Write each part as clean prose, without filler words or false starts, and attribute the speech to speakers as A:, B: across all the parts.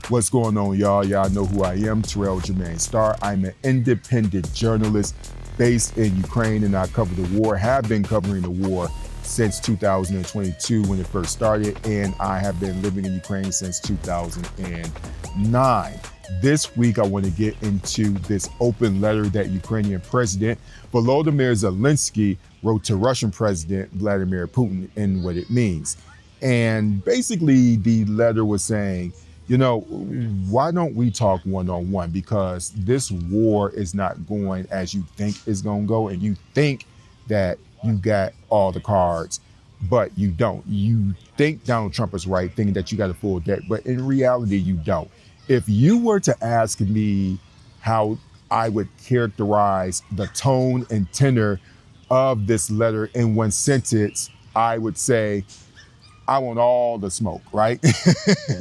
A: What's going on, y'all? Y'all know who I am, Terrell Star. I'm an independent journalist based in Ukraine, and I cover the war, have been covering the war since 2022 when it first started, and I have been living in Ukraine since 2009. This week, I want to get into this open letter that Ukrainian President Volodymyr Zelenskyy wrote to Russian President Vladimir Putin and what it means. And basically, the letter was saying, you know, why don't we talk one-on-one? Because this war is not going as you think it's going to go, and you think that you got all the cards, but you don't. You think Donald Trump is right, thinking that you got a full deck, but in reality, you don't. If you were to ask me how I would characterize the tone and tenor of this letter in one sentence, I would say, I want all the smoke, right?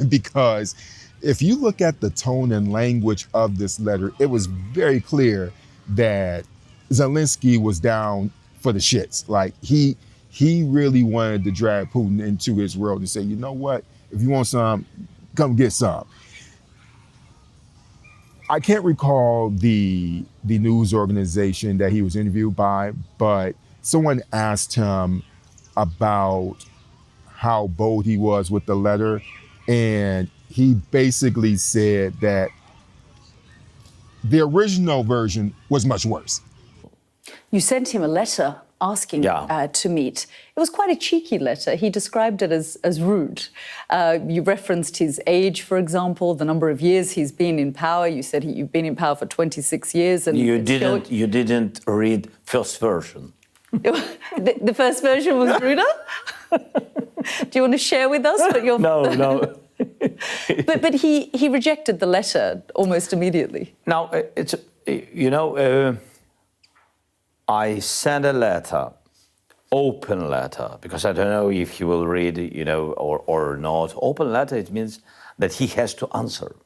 A: Because if you look at the tone and language of this letter, it was very clear that Zelenskyy was down for the shits. Like he really wanted to drag Putin into his world and say, you know what? If you want some, come get some. I can't recall the news organization that he was interviewed by, but someone asked him about how bold he was with the letter, and he basically said that the original version was much worse.
B: You sent him a letter asking to meet. It was quite a cheeky letter. He described it as rude. You referenced his age, for example, the number of years he's been in power. You said you've been in power for 26 years. And
C: you didn't read first version.
B: The first version was ruder? Do you want to share with us what your...
C: No.
B: but he rejected the letter almost immediately.
C: Now, it's, I sent a letter, open letter, because I don't know if he will read, or not. Open letter, it means that he has to answer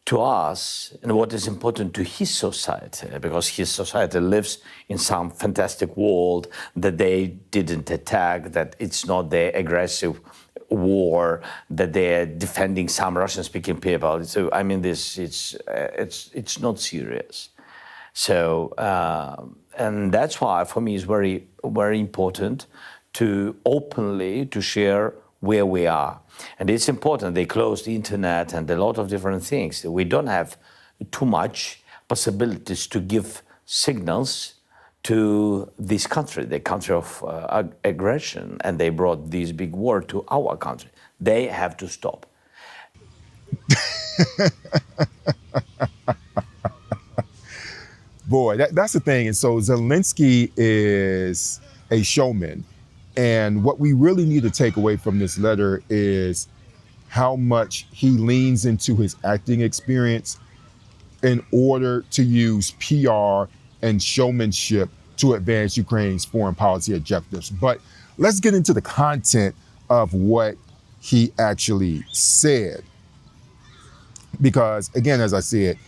C: to us and what is important to his society, because his society lives in some fantastic world that they didn't attack, that it's not their aggressive war, that they're defending some Russian-speaking people. So I mean, it's not serious. So and that's why for me it's very, very important to openly to share where we are. And it's important, they closed the internet and a lot of different things. We don't have too much possibilities to give signals to this country, the country of aggression, and they brought this big war to our country. They have to stop.
A: Boy, that's the thing. And so Zelenskyy is a showman. And what we really need to take away from this letter is how much he leans into his acting experience in order to use PR and showmanship to advance Ukraine's foreign policy objectives. But let's get into the content of what he actually said. Because, again, as I said,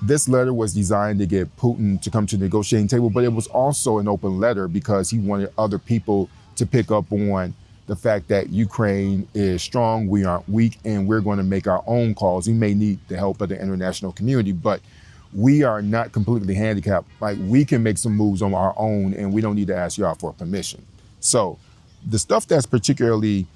A: this letter was designed to get Putin to come to the negotiating table, but it was also an open letter because he wanted other people to pick up on the fact that Ukraine is strong, we aren't weak, and we're going to make our own calls. We may need the help of the international community, but we are not completely handicapped. Like, we can make some moves on our own, and we don't need to ask y'all for permission. So the stuff that's particularly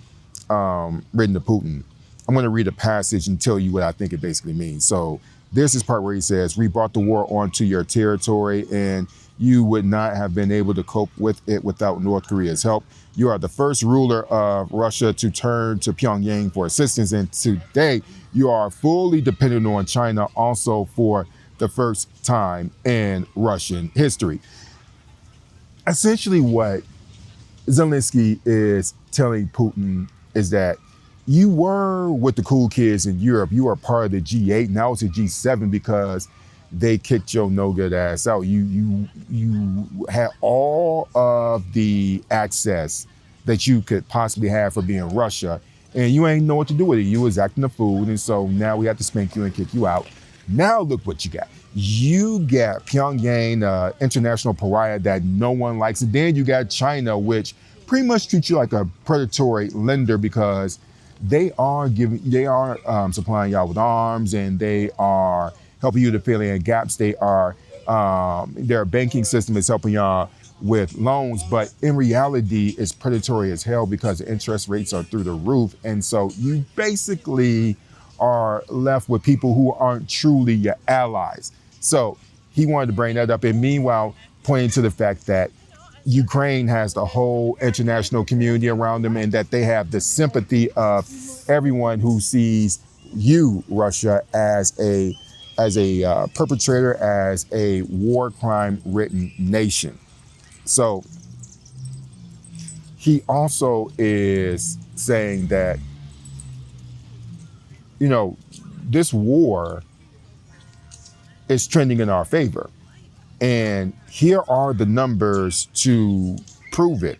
A: written to Putin, I'm going to read a passage and tell you what I think it basically means. So there's this part where he says, we brought the war onto your territory, and you would not have been able to cope with it without North Korea's help. You are the first ruler of Russia to turn to Pyongyang for assistance, and today you are fully dependent on China also for the first time in Russian history. Essentially what Zelenskyy is telling Putin is that you were with the cool kids in Europe, you are part of the G8, now it's a G7 because they kicked your no good ass out. You had all of the access that you could possibly have for being Russia, and you ain't know what to do with it. You was acting a fool, and so now we have to spank you and kick you out. Now look what you got. You got Pyongyang, international pariah that no one likes, and then you got China, which pretty much treats you like a predatory lender because they are supplying y'all with arms, and they are helping you to fill in gaps. They are their banking system is helping y'all with loans, but in reality, it's predatory as hell because the interest rates are through the roof, and so you basically are left with people who aren't truly your allies. So he wanted to bring that up, and meanwhile, pointing to the fact that Ukraine has the whole international community around them, and that they have the sympathy of everyone who sees you, Russia, as a perpetrator, as a war crime-ridden nation. So he also is saying that, this war is trending in our favor. And here are the numbers to prove it.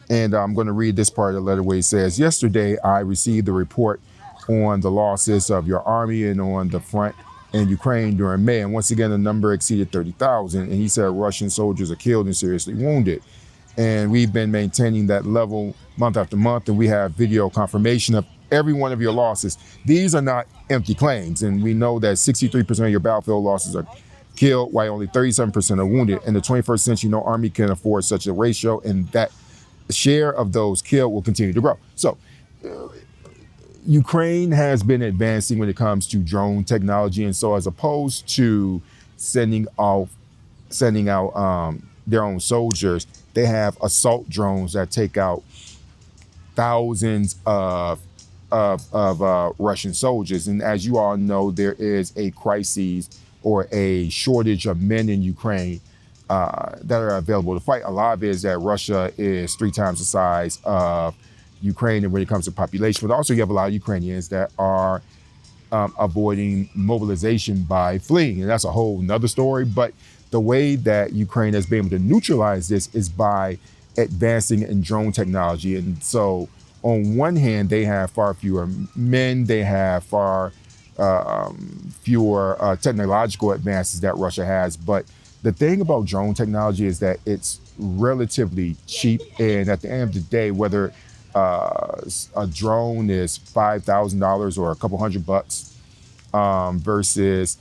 A: And I'm going to read this part of the letter where he says, yesterday I received the report on the losses of your army and on the front in Ukraine during May. And once again, the number exceeded 30,000. And he said Russian soldiers are killed and seriously wounded. And we've been maintaining that level month after month. And we have video confirmation of every one of your losses. These are not empty claims. And we know that 63% of your battlefield losses are killed, while only 37% are wounded. In the 21st century, no army can afford such a ratio, and that share of those killed will continue to grow. So Ukraine has been advancing when it comes to drone technology, and so as opposed to sending out their own soldiers, they have assault drones that take out thousands of Russian soldiers. And as you all know, there is a crisis or a shortage of men in Ukraine that are available to fight. A lot of it is that Russia is 3 times the size of Ukraine and when it comes to population, but also you have a lot of Ukrainians that are avoiding mobilization by fleeing. And that's a whole nother story. But the way that Ukraine has been able to neutralize this is by advancing in drone technology. And so on one hand, they have far fewer men, they have far fewer technological advances that Russia has. But the thing about drone technology is that it's relatively cheap. And at the end of the day, whether a drone is $5,000 or a couple $100 versus,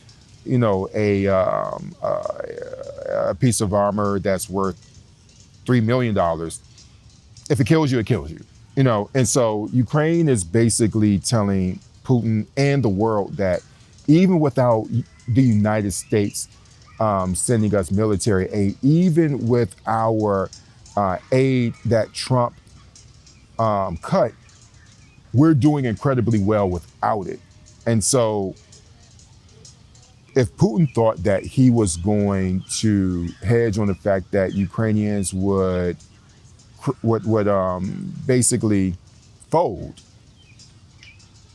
A: a piece of armor that's worth $3 million, if it kills you, it kills you. And so Ukraine is basically telling Putin and the world that even without the United States sending us military aid, even with our aid that Trump cut, we're doing incredibly well without it. And so if Putin thought that he was going to hedge on the fact that Ukrainians would basically fold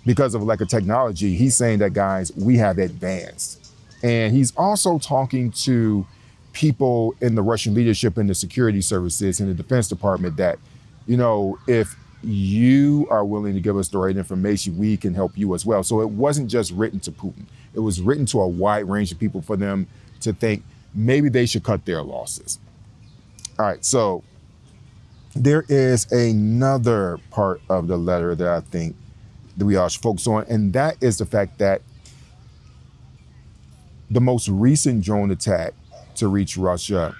A: because of lack of technology, he's saying that, guys, we have advanced. And he's also talking to people in the Russian leadership and the security services and the Defense Department that, if you are willing to give us the right information, we can help you as well. So it wasn't just written to Putin. It was written to a wide range of people for them to think maybe they should cut their losses. All right, so there is another part of the letter that I think that we all should focus on, and that is the fact that the most recent drone attack to reach Russia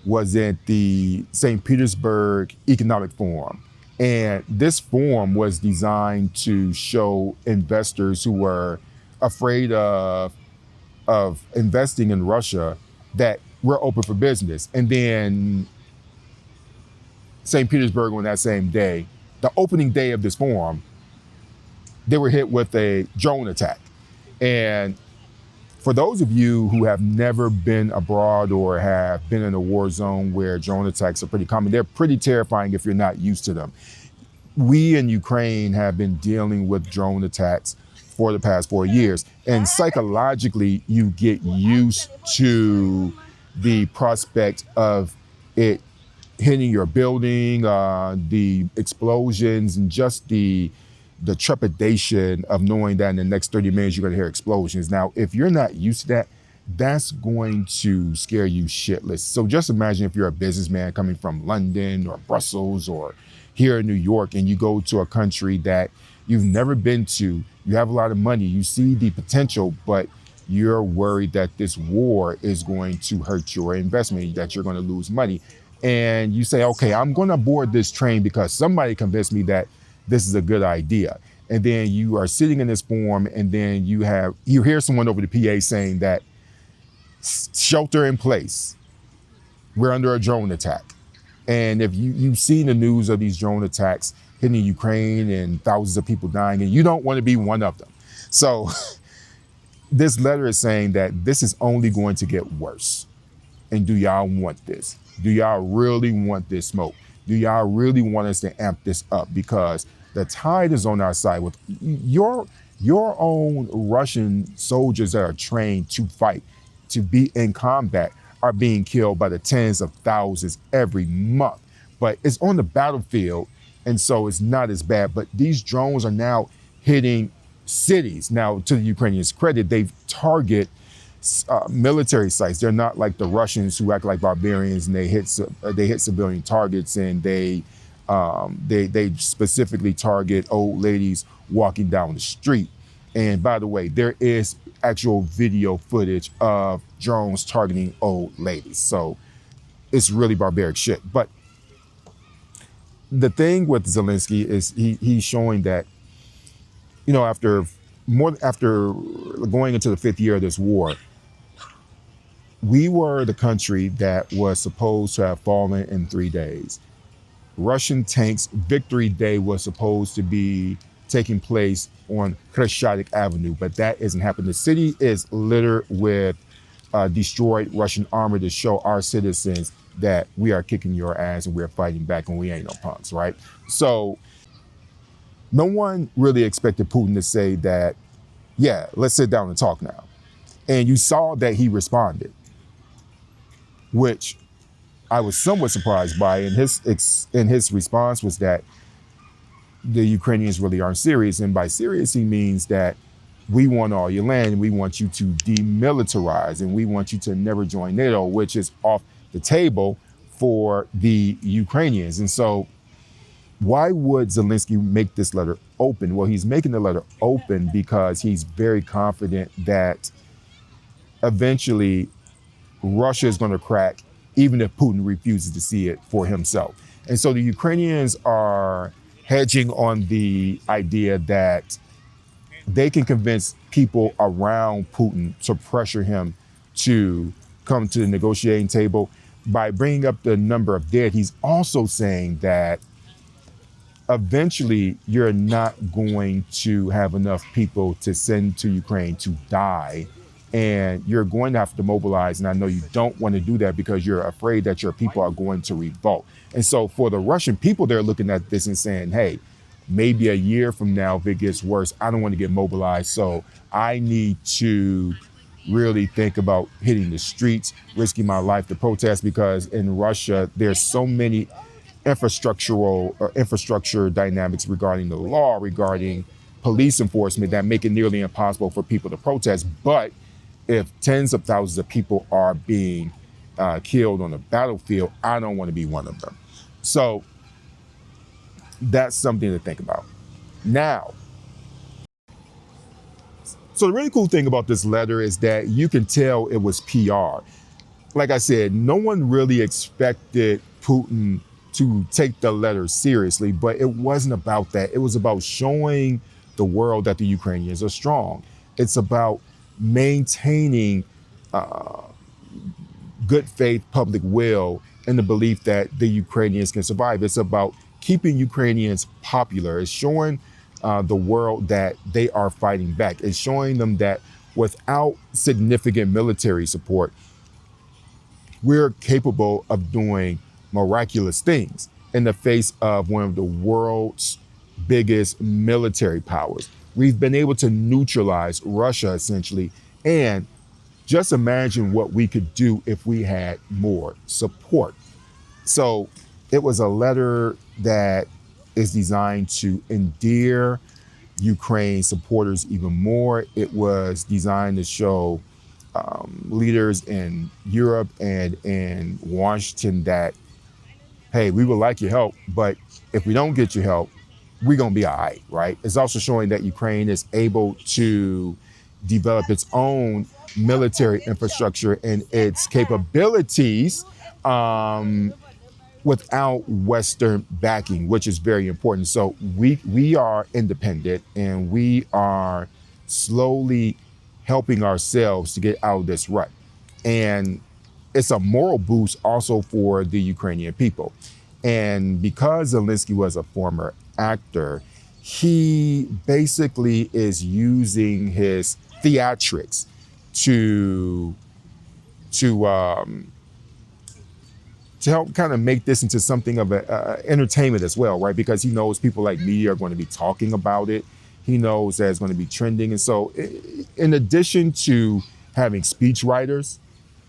A: was at the St. Petersburg Economic Forum. And this forum was designed to show investors who were afraid of investing in Russia that we're open for business. And then St. Petersburg on that same day, the opening day of this forum, they were hit with a drone attack. And for those of you who have never been abroad or have been in a war zone where drone attacks are pretty common, they're pretty terrifying if you're not used to them. We in Ukraine have been dealing with drone attacks for the past 4 years. And psychologically, you get used to the prospect of it hitting your building, the explosions, and just the trepidation of knowing that in the next 30 minutes you're going to hear explosions. Now, if you're not used to that, that's going to scare you shitless. So just imagine if you're a businessman coming from London or Brussels or here in New York and you go to a country that you've never been to, you have a lot of money, you see the potential, but you're worried that this war is going to hurt your investment, that you're going to lose money. And you say, okay, I'm going to board this train because somebody convinced me that this is a good idea. And then you are sitting in this form, and then you hear someone over the PA saying that shelter in place, we're under a drone attack. And if you've seen the news of these drone attacks hitting Ukraine and thousands of people dying, and you don't want to be one of them. So this letter is saying that this is only going to get worse. And do y'all want this? Do y'all really want this smoke? Do y'all really want us to amp this up? Because the tide is on our side with your own Russian soldiers that are trained to fight, to be in combat, are being killed by the tens of thousands every month. But it's on the battlefield, and so it's not as bad. But these drones are now hitting cities. Now, to the Ukrainians' credit, they've targeted military sites. They're not like the Russians who act like barbarians and they hit civilian targets, and they specifically target old ladies walking down the street. And by the way, there is actual video footage of drones targeting old ladies. So it's really barbaric shit. But the thing with Zelenskyy is he's showing that, you know, after going into the 5th year of this war, we were the country that was supposed to have fallen in 3 days. Russian tanks' Victory Day was supposed to be taking place on Kreshchatyk Avenue, but that isn't happening. The city is littered with destroyed Russian armor to show our citizens that we are kicking your ass and we're fighting back and we ain't no punks, right? So no one really expected Putin to say that, yeah, let's sit down and talk now. And you saw that he responded, which I was somewhat surprised by. And his response was that the Ukrainians really aren't serious. And by serious, he means that we want all your land and we want you to demilitarize and we want you to never join NATO, which is off the table for the Ukrainians. And so why would Zelenskyy make this letter open? Well, he's making the letter open because he's very confident that eventually Russia is going to crack, even if Putin refuses to see it for himself. And so the Ukrainians are hedging on the idea that they can convince people around Putin to pressure him to come to the negotiating table. By bringing up the number of dead, he's also saying that eventually you're not going to have enough people to send to Ukraine to die, and you're going to have to mobilize. And I know you don't want to do that because you're afraid that your people are going to revolt. And so for the Russian people, they're looking at this and saying, hey, maybe a year from now, if it gets worse, I don't want to get mobilized. So I need to really think about hitting the streets, risking my life to protest, because in Russia, there's so many infrastructure dynamics regarding the law, regarding police enforcement, that make it nearly impossible for people to protest. But if tens of thousands of people are being killed on the battlefield, I don't want to be one of them. So that's something to think about. Now, so the really cool thing about this letter is that you can tell it was PR. Like I said, no one really expected Putin to take the letter seriously, but it wasn't about that. It was about showing the world that the Ukrainians are strong. It's about maintaining good faith public will and the belief that the Ukrainians can survive. It's about keeping Ukrainians popular. It's showing the world that they are fighting back. It's showing them that without significant military support, we're capable of doing miraculous things in the face of one of the world's biggest military powers. We've been able to neutralize Russia, essentially, and just imagine what we could do if we had more support. So it was a letter that is designed to endear Ukraine supporters even more. It was designed to show leaders in Europe and in Washington that hey, we would like your help, but if we don't get your help, we're going to be all right, right? It's also showing that Ukraine is able to develop its own military infrastructure and its capabilities without Western backing, which is very important. So we are independent, and we are slowly helping ourselves to get out of this rut. And it's a moral boost also for the Ukrainian people. And because Zelenskyy was a former actor, he basically is using his theatrics to help kind of make this into something of a entertainment as well, right? Because he knows people like media are going to be talking about it. He knows that it's going to be trending. And so in addition to having speech writers,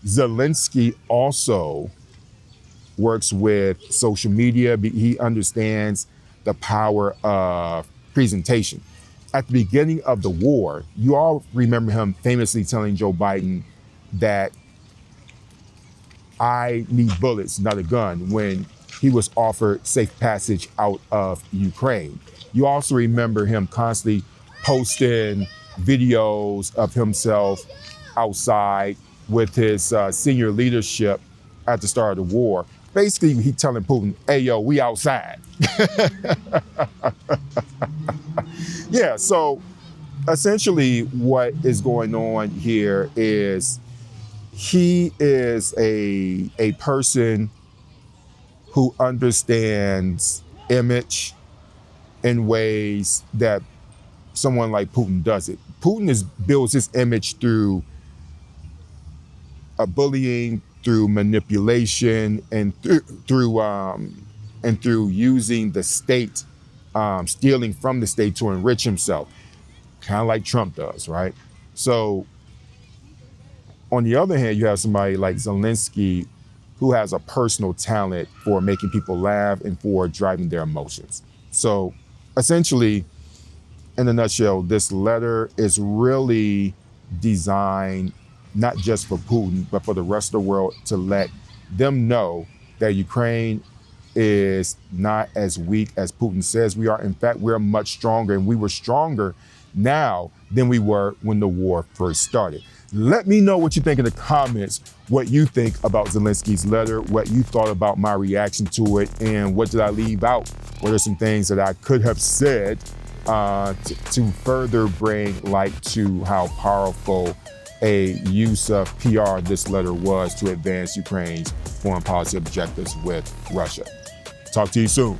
A: Zelenskyy also works with social media. He understands the power of presentation. At the beginning of the war, you all remember him famously telling Joe Biden that I need bullets, not a gun, when he was offered safe passage out of Ukraine. You also remember him constantly posting videos of himself outside with his senior leadership at the start of the war. Basically, he telling Putin, hey, yo, we outside. Yeah, so essentially what is going on here is he is a person who understands image in ways that someone like Putin doesn't. Putin builds his image through bullying, through manipulation, and through using the state, stealing from the state to enrich himself, kind of like Trump does, right? So on the other hand, you have somebody like Zelenskyy who has a personal talent for making people laugh and for driving their emotions. So essentially, in a nutshell, this letter is really designed not just for Putin, but for the rest of the world, to let them know that Ukraine is not as weak as Putin says we are. In fact, we're much stronger, and we were stronger now than we were when the war first started. Let me know what you think in the comments, what you think about Zelenskyy's letter, what you thought about my reaction to it, and what did I leave out? What are some things that I could have said to further bring light to how powerful a use of PR this letter was to advance Ukraine's foreign policy objectives with Russia. Talk to you soon.